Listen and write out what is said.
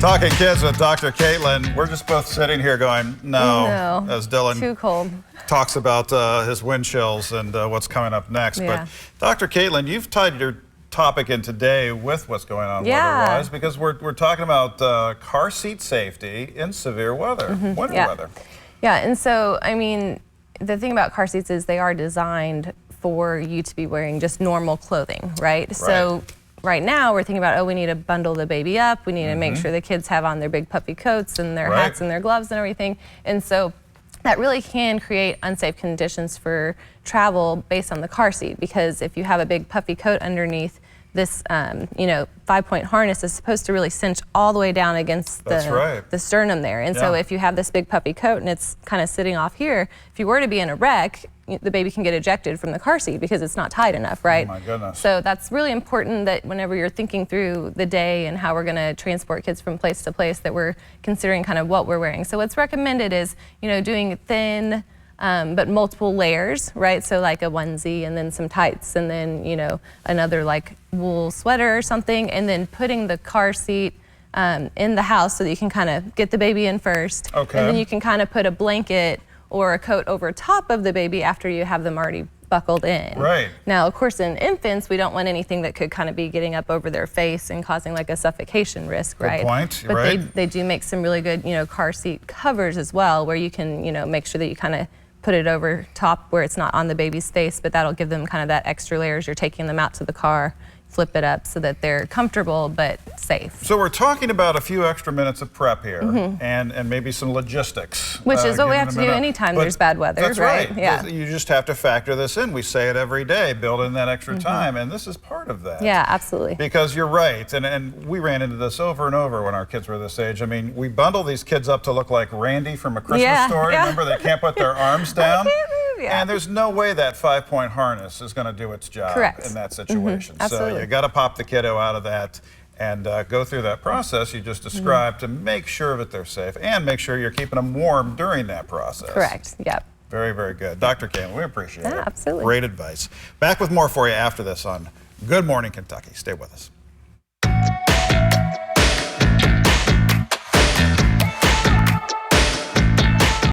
Talking kids with Dr. Caitlynn. We're just both sitting here going, no, as Dylan too cold. Talks about his wind chills and what's coming up next. Yeah. But Dr. Caitlynn, you've tied your topic in today with what's going on weather-wise, because we're talking about car seat safety in severe weather, winter weather. Yeah, and so, I mean, the thing about car seats is they are designed for you to be wearing just normal clothing, right? So right now we're thinking about, oh, we need to bundle the baby up. We need to make sure the kids have on their big puffy coats and their hats and their gloves and everything. And so that really can create unsafe conditions for travel based on the car seat, because if you have a big puffy coat underneath, this, 5-point harness is supposed to really cinch all the way down against the sternum there. And so if you have this big puffy coat and it's kind of sitting off here, if you were to be in a wreck, the baby can get ejected from the car seat because it's not tight enough, right? Oh my goodness. So that's really important that whenever you're thinking through the day and how we're going to transport kids from place to place, that we're considering kind of what we're wearing. So what's recommended is, doing thin, but multiple layers, right? So like a onesie and then some tights and then, another like wool sweater or something, and then putting the car seat in the house so that you can kind of get the baby in first. Okay. And then you can kind of put a blanket or a coat over top of the baby after you have them already buckled in. Right. Now, of course, in infants, we don't want anything that could kind of be getting up over their face and causing like a suffocation risk, right? Good point. But they do make some really good, car seat covers as well, where you can, make sure that you kind of put it over top where it's not on the baby's face, but that'll give them kind of that extra layers. You're taking them out to the car, flip it up so that they're comfortable but safe. So we're talking about a few extra minutes of prep here and maybe some logistics. Which is what we have to do anytime there's bad weather, that's right? Yeah. You just have to factor this in. We say it every day, build in that extra time, and this is part of that. Yeah, absolutely. Because you're right, and we ran into this over and over when our kids were this age. I mean, we bundle these kids up to look like Randy from A Christmas Story. Remember, they can't put their arms down? And there's no way that 5-point harness is going to do its job in that situation. So you got to pop the kiddo out of that and go through that process you just described to make sure that they're safe and make sure you're keeping them warm during that process. Correct. Yep. Very, very good. Dr. Caitlynn, we appreciate it. Absolutely. Great advice. Back with more for you after this on Good Morning Kentucky. Stay with us.